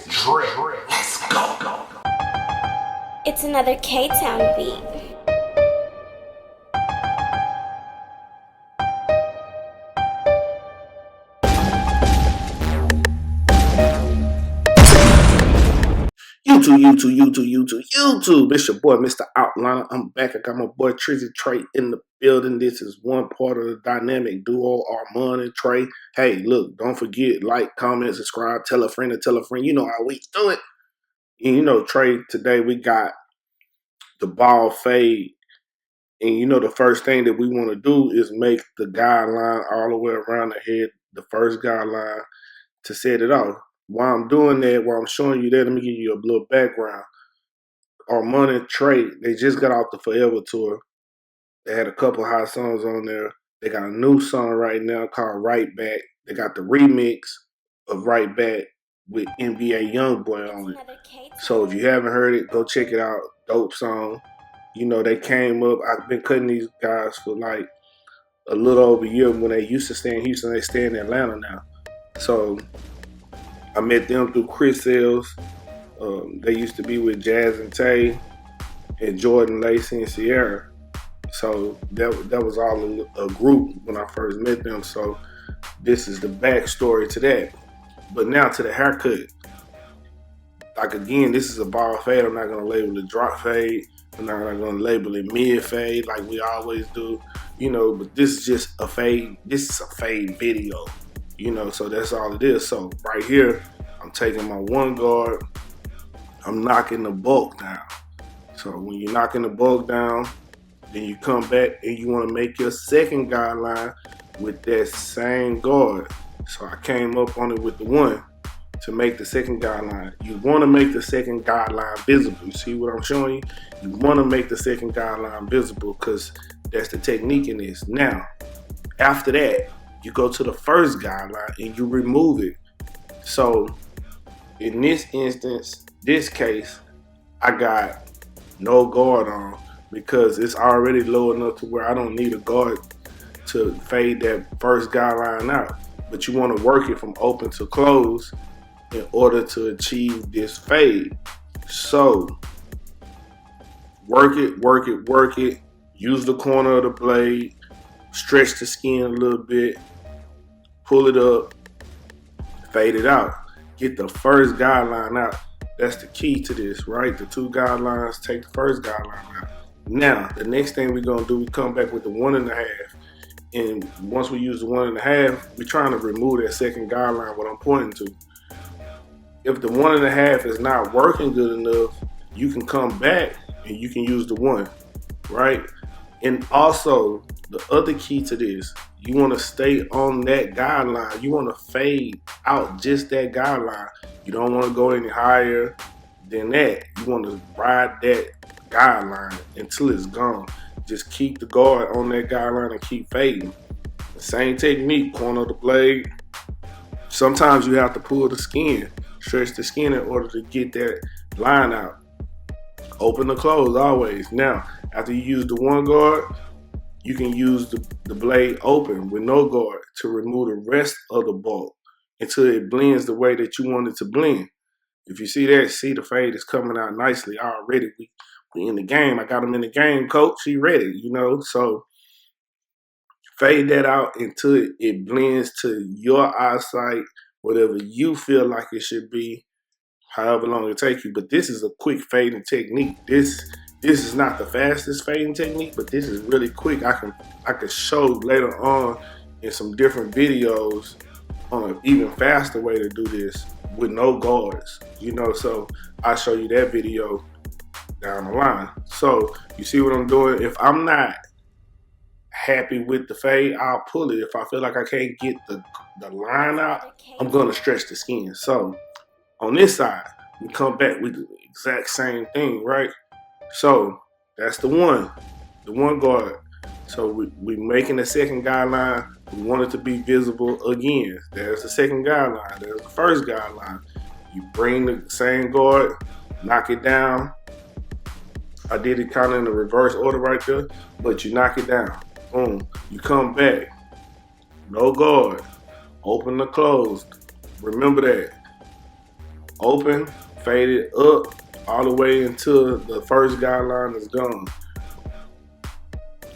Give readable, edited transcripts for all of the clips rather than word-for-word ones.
Trey. Let's go. It's another K-Town beat. YouTube. It's your boy, Mr. Outliner. I'm back. I got my boy Trizzy Trey in the building. This is one part of the dynamic duo, Armon and Trey. Hey, look, don't forget, like, comment, subscribe, tell a friend to tell a friend. You know how we do it. And you know, Trey, today we got the ball fade. And you know, the first thing that we want to do is make the guideline all the way around the head, the first guideline to set it off. While I'm doing that, while I'm showing you that, let me give you a little background. Armon and Trey, they just got off the Forever tour. They had a couple hot songs on there. They got a new song right now called Right Back. They got the remix of Right Back with NBA Youngboy on it. So if you haven't heard it, go check it out. Dope song. You know, they came up. I've been cutting these guys for like a little over a year. When they used to stay in Houston, they stay in Atlanta now. So I met them through Chris Sales. They used to be with Jazz and Tay and Jordan, Lacey, and Sierra. So that was all a group when I first met them. So this is the backstory to that. But now to the haircut. Like again, this is a ball fade. I'm not gonna label it drop fade. I'm not gonna label it mid fade like we always do. You know, but this is just a fade. This is a fade video. You know, so that's all it is. So right here, I'm taking my one guard. I'm knocking the bulk down. So when you're knocking the bulk down, then you come back and you want to make your second guideline with that same guard. So I came up on it with the one to make the second guideline. You want to make the second guideline visible. You see what I'm showing you? You want to make the second guideline visible because that's the technique in this. Now, after that, you go to the first guideline and you remove it. So in this instance, this case, I got no guard on because it's already low enough to where I don't need a guard to fade that first guideline out. But you want to work it from open to close in order to achieve this fade. So work it. Use the corner of the blade, stretch the skin a little bit, pull it up, fade it out. Get the first guideline out. That's the key to this, right? The two guidelines, take the first guideline out. Now, the next thing we're gonna do, we come back with the 1.5. And once we use the 1.5, we're trying to remove that second guideline, what I'm pointing to. If the 1.5 is not working good enough, you can come back and you can use the 1, right? And also, the other key to this, you want to stay on that guideline. You want to fade out just that guideline. You don't want to go any higher than that. You want to ride that guideline until it's gone. Just keep the guard on that guideline and keep fading. The same technique, corner of the blade. Sometimes you have to pull the skin, stretch the skin in order to get that line out. Open to close always. Now, after you use the one guard, you can use the blade open with no guard to remove the rest of the bulk until it blends the way that you want it to blend. If you see that, see the fade is coming out nicely already. We in the game. I got him in the game, coach. He ready, you know. So fade that out until it blends to your eyesight, whatever you feel like it should be, however long it takes you. But this is a quick fading technique. This is not the fastest fading technique, but this is really quick. I can show later on in some different videos on an even faster way to do this with no guards, you know. So I'll show you that video down the line. So you see what I'm doing? If I'm not happy with the fade, I'll pull it. If I feel like I can't get the line out, I'm gonna stretch the skin. So on this side, we come back with the exact same thing, right? So that's the one guard. So we making the second guideline. We want it to be visible again. There's the second guideline. There's the first guideline. You bring the same guard, knock it down. I did it kind of in the reverse order right there, but you knock it down. Boom. You come back. No guard. Open to closed. Remember that. open, fade it up all the way until the first guideline is gone.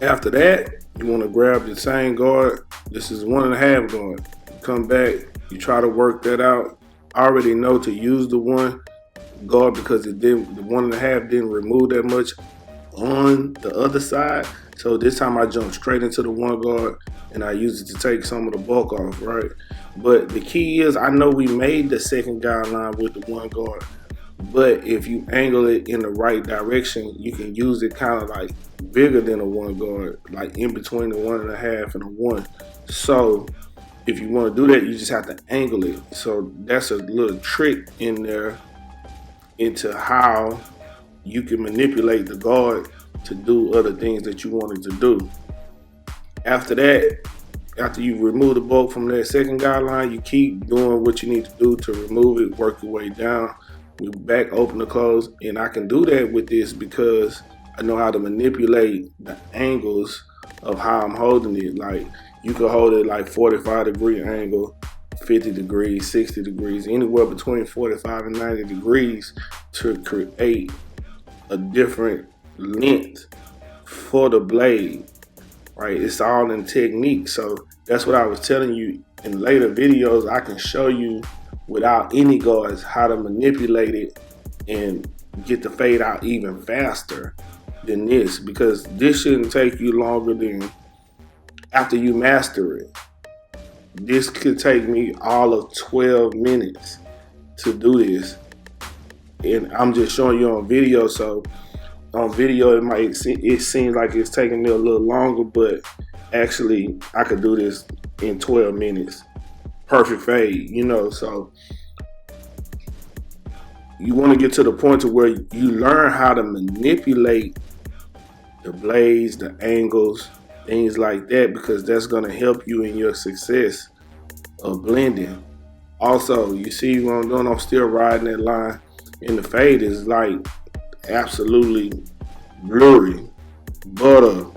After that, you want to grab the same guard. This is 1.5 guard. You come back, you try to work that out. I already know to use the one guard because it didn't. The 1.5 didn't remove that much on the other side. So this time I jumped straight into the one guard and I used it to take some of the bulk off, right? But the key is I know we made the second guideline with the one guard, but if you angle it in the right direction, you can use it kind of like bigger than a one guard, like in between the 1.5 and a 1. So if you want to do that, you just have to angle it. So that's a little trick in there into how you can manipulate the guard to do other things that you wanted to do. After that, after you remove the bulk from that second guideline, you keep doing what you need to do to remove it, work your way down. We back open to close, and I can do that with this because I know how to manipulate the angles of how I'm holding it. Like you can hold it like 45-degree angle, 50 degrees, 60 degrees, anywhere between 45 and 90 degrees to create a different length for the blade, right? It's all in technique. So that's what I was telling you in later videos. I can show you without any guards how to manipulate it and get the fade out even faster than this, because this shouldn't take you longer than, after you master it, this could take me all of 12 minutes to do this. And I'm just showing you on video, so on video it seems like it's taking me a little longer, but actually I could do this in 12 minutes. Perfect fade, you know. So you want to get to the point to where you learn how to manipulate the blades, the angles, things like that, because that's going to help you in your success of blending. Also, you see what I'm doing? I'm still riding that line, and the fade is like absolutely blurry. But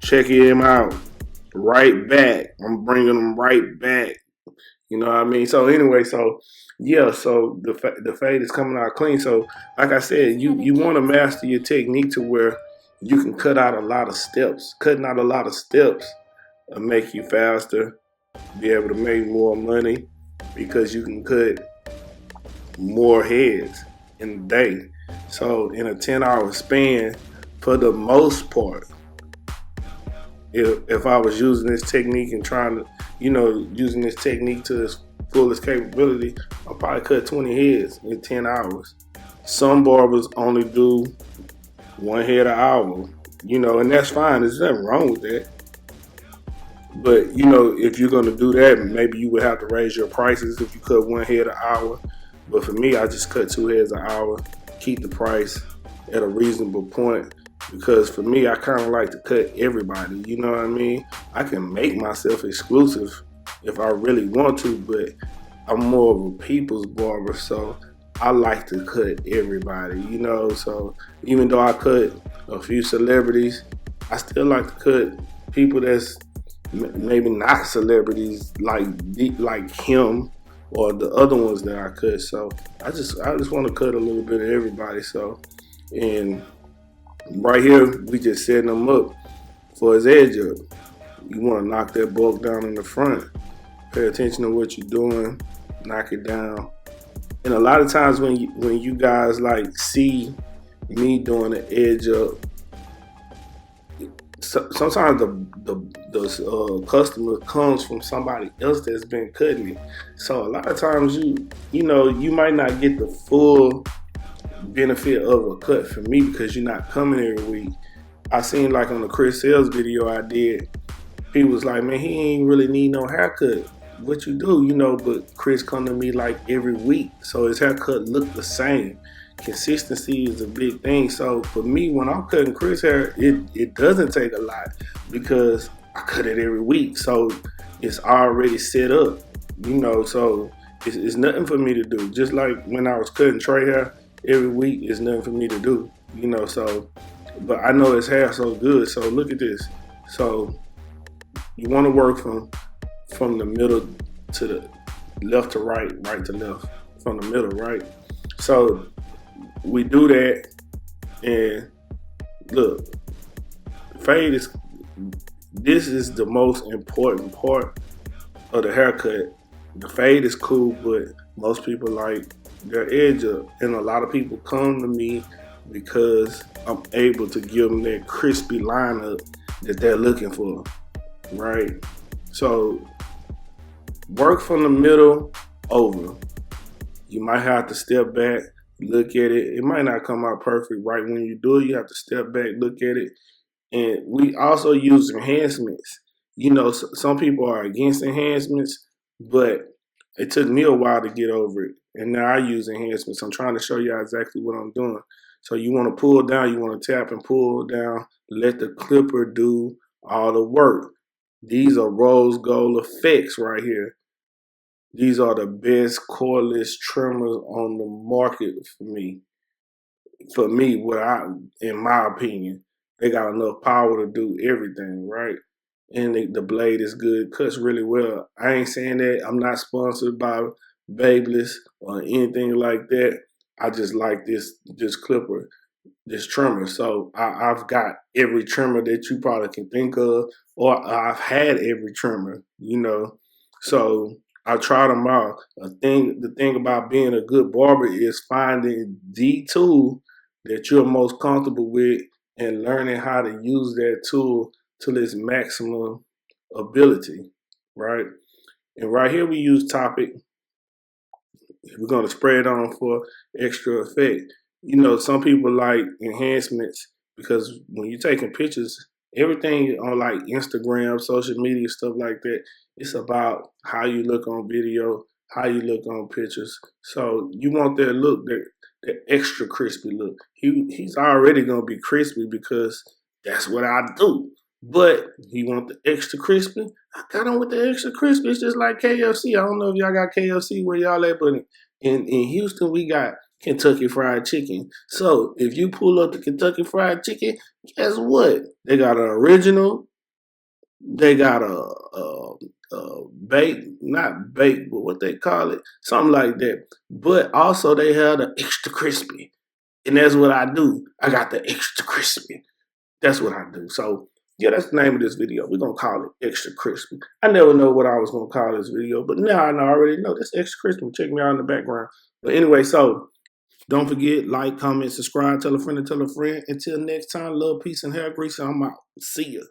check him out. Right back. I'm bringing them right back. You know what I mean? So anyway, so yeah, so the fade is coming out clean. So like I said, you want to master your technique to where you can cut out a lot of steps. Cutting out a lot of steps will make you faster, be able to make more money, because you can cut more heads in a day. So in a 10-hour span, for the most part, if I was using this technique and trying to, using this technique to its fullest capability, I'll probably cut 20 heads in 10 hours. Some barbers only do 1 head an hour, and that's fine. There's nothing wrong with that. But, if you're going to do that, maybe you would have to raise your prices if you cut 1 head an hour. But for me, I just cut 2 heads an hour, keep the price at a reasonable point. Because for me, I kind of like to cut everybody, you know what I mean? I can make myself exclusive if I really want to, but I'm more of a people's barber, so I like to cut everybody, So even though I cut a few celebrities, I still like to cut people that's maybe not celebrities like him or the other ones that I cut. So I just want to cut a little bit of everybody. So, and right here, we just setting them up for his edge up. You want to knock that bulk down in the front. Pay attention to what you're doing. Knock it down. And a lot of times when you guys like see me doing the edge up, sometimes the customer comes from somebody else that's been cutting it. So a lot of times you might not get the full benefit of a cut from me because you're not coming every week. I seen like on the Chris Sales video I did, he was like, man, he ain't really need no haircut. What you do, but Chris come to me like every week, so his haircut look the same. Consistency is a big thing. So for me, when I'm cutting Chris hair, it doesn't take a lot because I cut it every week, so it's already set up, so it's nothing for me to do. Just like when I was cutting Trey hair every week, it's nothing for me to do, so, but I know his hair so good. So look at this. So you want to work from the middle to the left to right, right to left, from the middle, right? So we do that, and look, fade is, this is the most important part of the haircut. The fade is cool, but most people like their edge up, and a lot of people come to me because I'm able to give them that crispy lineup that they're looking for, right? So work from the middle over. You might have to step back, look at it. It might not come out perfect right when you do it. You have to step back, look at it. And we also use enhancements. You know, some people are against enhancements, but it took me a while to get over it. And now I use enhancements. I'm trying to show you exactly what I'm doing. So you want to pull down, you want to tap and pull down, let the clipper do all the work. These are rose gold effects right here. These are the best cordless trimmers on the market for me. In my opinion, they got enough power to do everything, right? And the blade is good, cuts really well. I ain't saying that I'm not sponsored by Babyliss or anything like that. I just like this clipper, this trimmer. So I've got every trimmer that you probably can think of, or I've had every trimmer, you know. So I tried them out. The thing about being a good barber is finding the tool that you're most comfortable with and learning how to use that tool to its maximum ability, right? And right here we use Topic. We're going to spray it on for extra effect. You know, some people like enhancements because when you're taking pictures, everything on like Instagram, social media, stuff like that, it's about how you look on video, how you look on pictures. So you want that look, that extra crispy look. He's already going to be crispy because that's what I do. But you want the extra crispy? I got him with the extra crispy. It's just like KFC. I don't know if y'all got KFC where y'all at, but in Houston, we got Kentucky Fried Chicken. So if you pull up the Kentucky Fried Chicken, guess what? They got an original. They got a baked, not baked, but what they call it, something like that. But also they have the extra crispy, and that's what I do. I got the extra crispy. That's what I do. So yeah, that's the name of this video. We're gonna call it Extra Crispy. I never know what I was gonna call this video, but now I already know this Extra Crispy. Check me out in the background. But anyway, so don't forget, like, comment, subscribe, tell a friend to tell a friend. Until next time, love, peace, and hair grease. I'm out. See ya.